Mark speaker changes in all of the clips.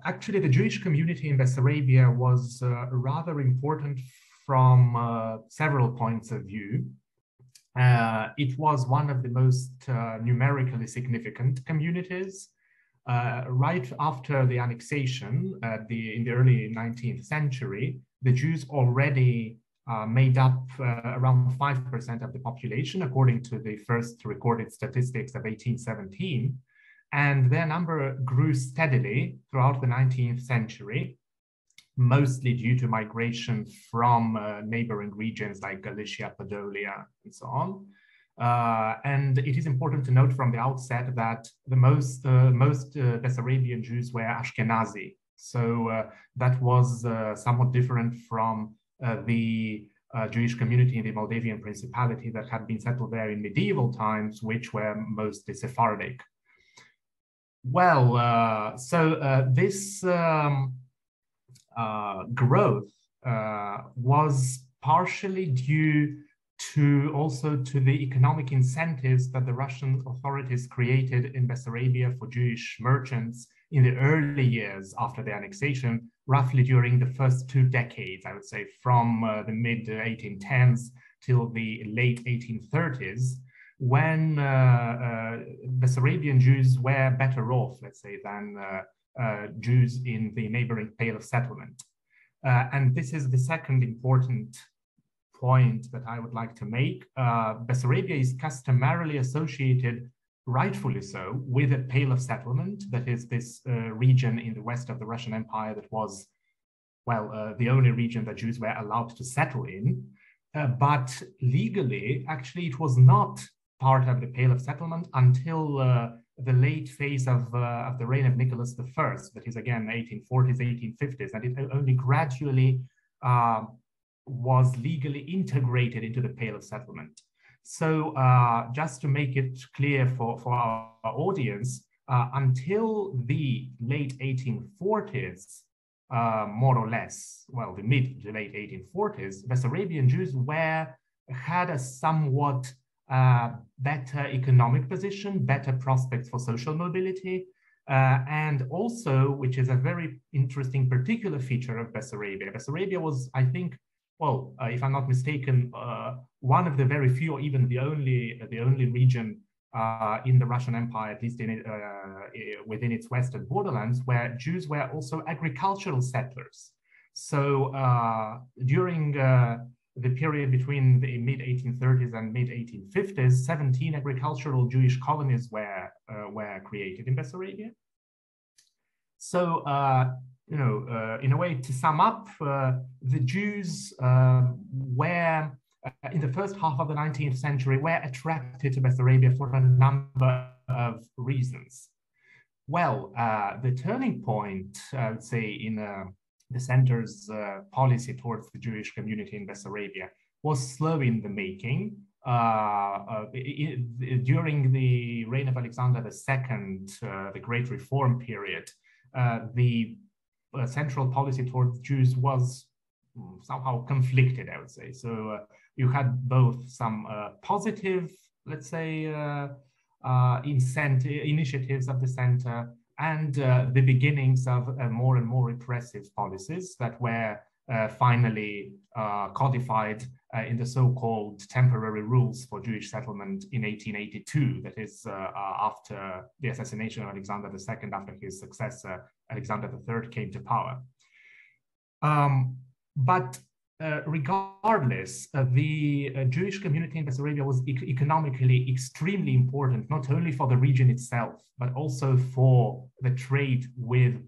Speaker 1: Actually, the Jewish community in Bessarabia was rather important from several points of view. It was one of the most numerically significant communities. Right after the annexation in the early 19th century, the Jews already made up around 5% of the population, according to the first recorded statistics of 1817. And their number grew steadily throughout the 19th century, mostly due to migration from neighboring regions like Galicia, Podolia, and so on. And it is important to note from the outset that the most Bessarabian Jews were Ashkenazi. So that was somewhat different from the Jewish community in the Moldavian Principality that had been settled there in medieval times, which were mostly Sephardic. Well, this growth was partially due also to the economic incentives that the Russian authorities created in Bessarabia for Jewish merchants in the early years after the annexation, roughly during the first 2 decades, I would say, from the mid-1810s till the late 1830s, when Bessarabian Jews were better off, let's say, than Jews in the neighboring Pale of Settlement. And this is the second important point that I would like to make. Bessarabia is customarily associated, rightfully so, with a Pale of Settlement, that is this region in the west of the Russian Empire that was, well, the only region that Jews were allowed to settle in. But legally, actually, it was not part of the Pale of Settlement until the late phase of the reign of Nicholas I, that is again 1840s, 1850s, and it only gradually was legally integrated into the Pale of Settlement. So just to make it clear for our audience, until the late 1840s, more or less, well, the mid to late 1840s, Bessarabian Jews had a somewhat better economic position, better prospects for social mobility, and also, which is a very interesting particular feature of Bessarabia. Bessarabia was, I think, well, if I'm not mistaken, one of the very few, or even the only region in the Russian Empire, at least within its western borderlands, where Jews were also agricultural settlers. So during the period between the mid-1830s and mid-1850s, 17 agricultural Jewish colonies were created in Bessarabia. So, in a way, to sum up, the Jews were, in the first half of the 19th century, were attracted to Bessarabia for a number of reasons. Well, the turning point, I would say, in the center's policy towards the Jewish community in Bessarabia was slow in the making. During the reign of Alexander II, the Great Reform period, the central policy towards Jews was somehow conflicted, I would say. So you had both some positive, let's say, initiatives of the center, and the beginnings of more and more repressive policies that were finally codified in the so-called temporary rules for Jewish settlement in 1882, that is after the assassination of Alexander II, after his successor, Alexander III, came to power. But regardless, the Jewish community in Bessarabia was economically extremely important, not only for the region itself, but also for the trade with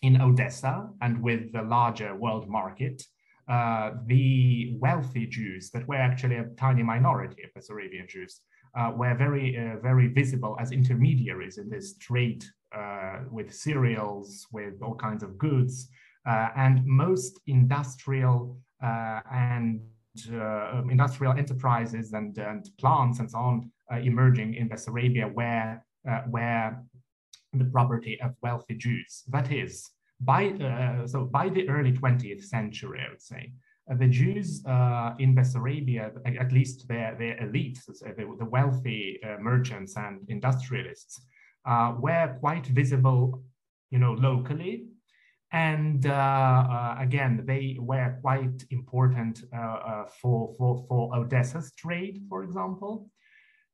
Speaker 1: in Odessa and with the larger world market. The wealthy Jews, that were actually a tiny minority of Bessarabian Jews, were very visible as intermediaries in this trade with cereals, with all kinds of goods. And most industrial industrial enterprises and plants and so on emerging in Bessarabia were the property of wealthy Jews. That is, by the early 20th century, I would say, the Jews in Bessarabia, at least their elite, the wealthy merchants and industrialists, were quite visible locally. And again, they were quite important for Odessa's trade, for example.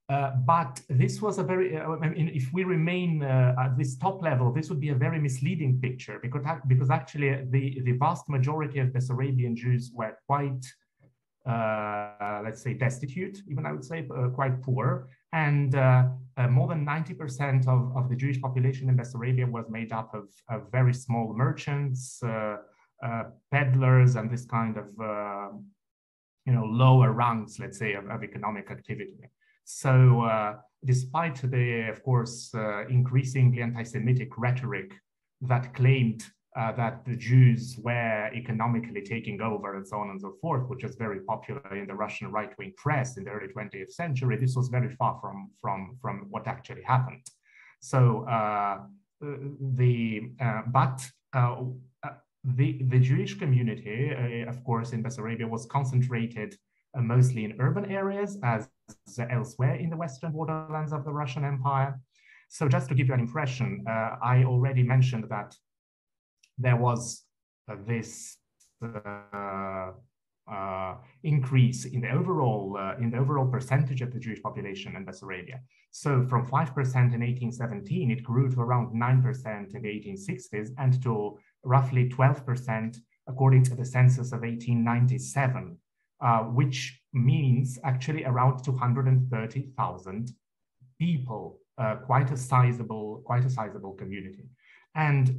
Speaker 1: But this was a very, if we remain at this top level, this would be a very misleading picture, because actually the vast majority of Bessarabian Jews were quite, let's say, destitute, even I would say, quite poor. And more than 90% of the Jewish population in Bessarabia was made up of very small merchants, peddlers, and this kind of, lower rungs, let's say, of economic activity. So despite the, of course, increasingly anti-Semitic rhetoric that claimed that the Jews were economically taking over and so on and so forth, which was very popular in the Russian right-wing press in the early 20th century, this was very far from what actually happened. So the Jewish community, of course, in Bessarabia was concentrated mostly in urban areas, as elsewhere in the western borderlands of the Russian Empire. So just to give you an impression, I already mentioned that there was this increase in the overall percentage of the Jewish population in Bessarabia. So from 5% in 1817, it grew to around 9% in the 1860s, and to roughly 12% according to the census of 1897. Which means actually around 230,000 people, quite a sizable community. And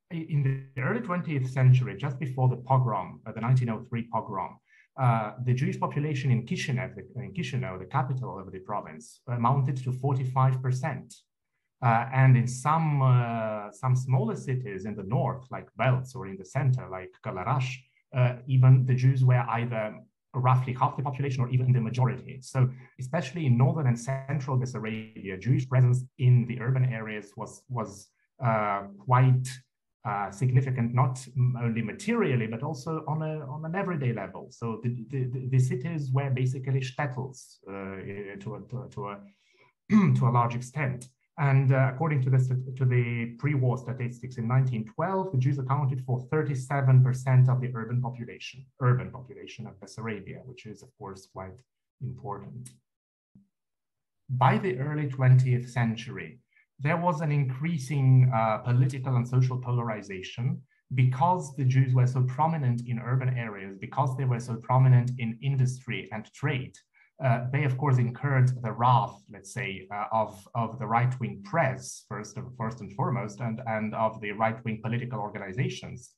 Speaker 1: in the early 20th century, just before the pogrom, the 1903 pogrom, the Jewish population in Chișinău, the capital of the province, amounted to 45%. And in some smaller cities in the north, like Belz, or in the center, like Călăraș, even the Jews were either roughly half the population or even the majority. So especially in northern and central Bessarabia, Jewish presence in the urban areas was quite significant, not only materially, but also on an everyday level. So the cities were basically shtetls to a large extent. And according to the pre-war statistics in 1912, the Jews accounted for 37% of the urban population of Bessarabia, which is, of course, quite important. By the early 20th century, there was an increasing political and social polarization, because the Jews were so prominent in urban areas, because they were so prominent in industry and trade. They, of course, incurred the wrath, let's say, of the right-wing press, first and foremost, and of the right-wing political organizations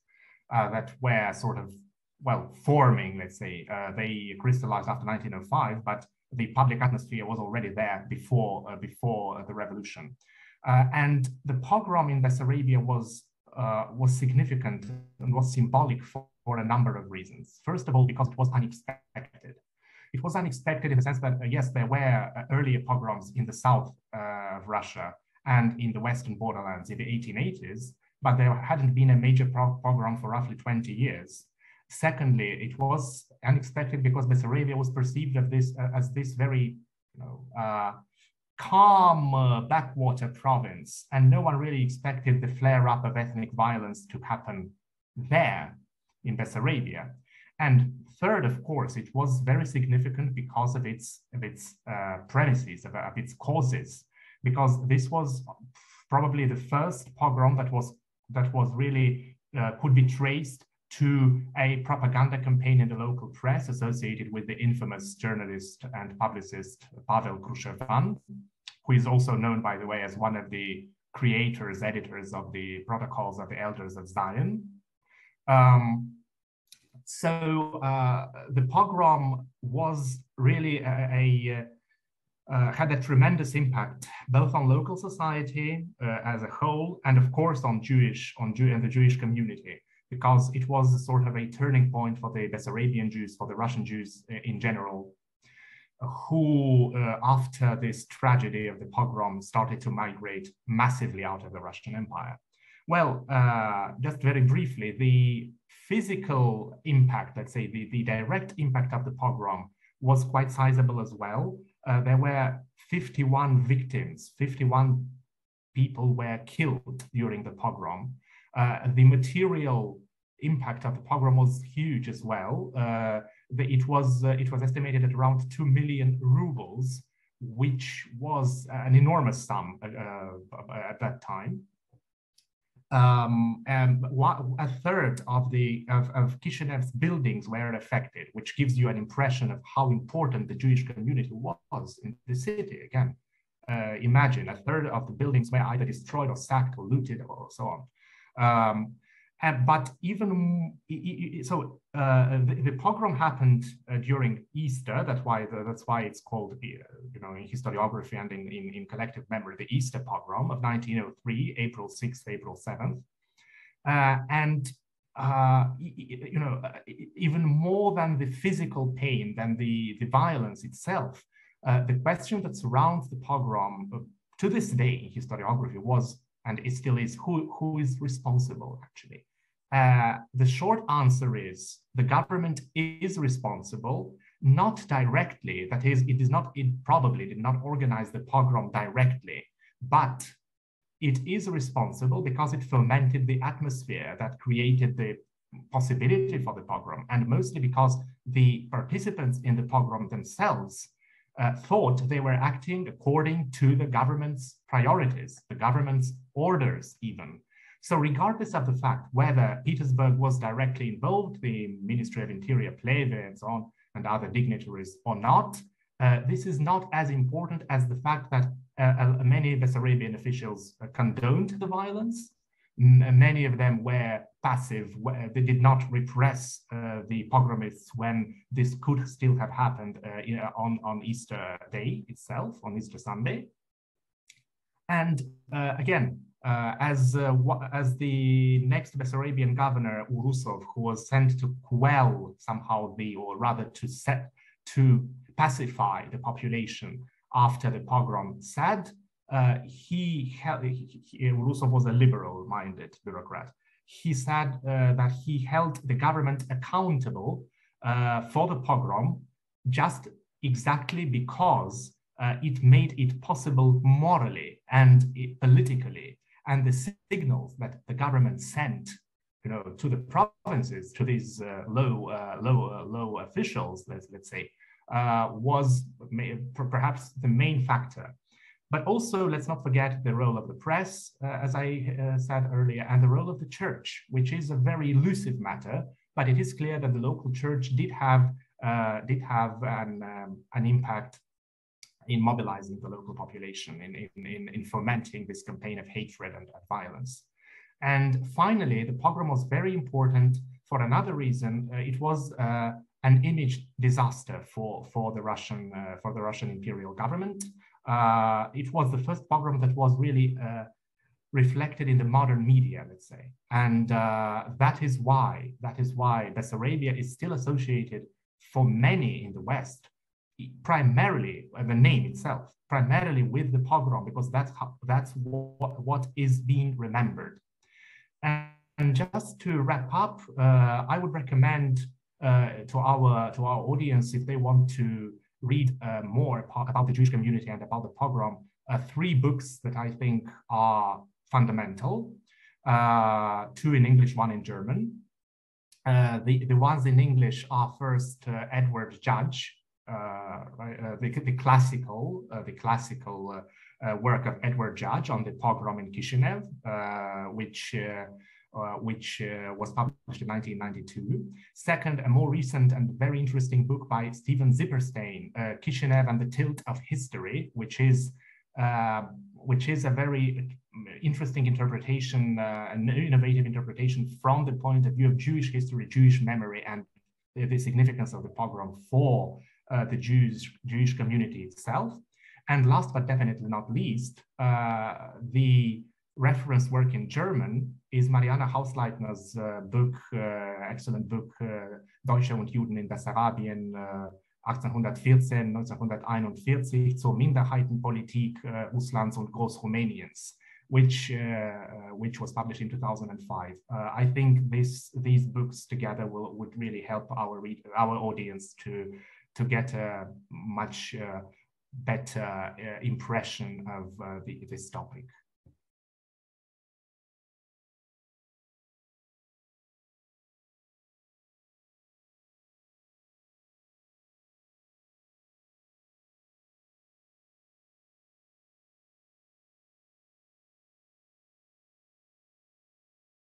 Speaker 1: that were sort of, well, forming, let's say. They crystallized after 1905, but the public atmosphere was already there before the revolution. And the pogrom in Bessarabia was significant and was symbolic for a number of reasons. First of all, because it was unexpected. It was unexpected in the sense that, yes, there were earlier pogroms in the south of Russia and in the western borderlands in the 1880s, but there hadn't been a major pogrom for roughly 20 years. Secondly, it was unexpected because Bessarabia was perceived as this very calm backwater province, and no one really expected the flare-up of ethnic violence to happen there in Bessarabia. And third, of course, it was very significant because of its premises, of its causes, because this was probably the first pogrom that was really could be traced to a propaganda campaign in the local press associated with the infamous journalist and publicist Pavel Krușevan, who is also known, by the way, as one of the editors of the Protocols of the Elders of Zion. So the pogrom was really had a tremendous impact both on local society as a whole, and of course on the Jewish community, because it was sort of a turning point for the Bessarabian Jews, for the Russian Jews in general, who after this tragedy of the pogrom started to migrate massively out of the Russian Empire. Well, just very briefly, the physical impact, let's say the direct impact of the pogrom, was quite sizable as well. There were 51 victims, 51 people were killed during the pogrom. The material impact of the pogrom was huge as well. It was estimated at around 2 million rubles, which was an enormous sum at that time. And a third of Chișinău's buildings were affected, which gives you an impression of how important the Jewish community was in the city. Again, imagine a third of the buildings were either destroyed or sacked or looted or so on. But even so, the pogrom happened during Easter. That's why it's called, in historiography and in collective memory, the Easter pogrom of 1903, April 6th, April 7th. Even more than the physical pain, than the violence itself, the question that surrounds the pogrom to this day in historiography was, and it still is, who is responsible actually? The short answer is the government is responsible, not directly. That is, it probably did not organize the pogrom directly, but it is responsible because it fomented the atmosphere that created the possibility for the pogrom, and mostly because the participants in the pogrom themselves thought they were acting according to the government's priorities, the government's orders even. So regardless of the fact whether Petersburg was directly involved, the Ministry of Interior, Pleve, and so on, and other dignitaries or not, this is not as important as the fact that many Bessarabian officials condoned the violence. Many of them were passive. They did not repress the pogromists when this could still have happened on Easter Day itself, on Easter Sunday. And again, as the next Bessarabian governor, Urusov, who was sent to quell somehow or rather to pacify the population after the pogrom said, Urusov was a liberal-minded bureaucrat. He said that he held the government accountable for the pogrom just exactly because it made it possible morally and politically, and the signals that the government sent, to the provinces, to these low officials, let's say, was perhaps the main factor. But also, let's not forget the role of the press, as I said earlier, and the role of the church, which is a very elusive matter. But it is clear that the local church did have an impact in mobilizing the local population, in fomenting this campaign of hatred and violence. And finally, the pogrom was very important for another reason. It was an image disaster for the Russian imperial government. It was the first pogrom that was really reflected in the modern media, let's say, and that is why Bessarabia is still associated for many in the West, primarily the name itself, primarily with the pogrom, because that's what is being remembered. And just to wrap up, I would recommend to our audience, if they want to read more about the Jewish community and about the pogrom, 3 books that I think are fundamental, 2 in English, 1 in German. The ones in English are first Edward Judge, the classical work of Edward Judge on the pogrom in Chișinău, which was published in 1992. Second, a more recent and very interesting book by Stephen Zipperstein, Chișinău and the Tilt of History, which is a very interesting interpretation, an innovative interpretation from the point of view of Jewish history, Jewish memory, and the significance of the pogrom for the Jewish community itself. And last but definitely not least, the reference work in German is Marianne Hausleitner's book, excellent book, Deutsche und Juden in Bessarabien, 1814-1941 zur Minderheitenpolitik Russlands und Großrumäniens, which was published in 2005. I think these books together would really help our audience to get a much better impression of this topic.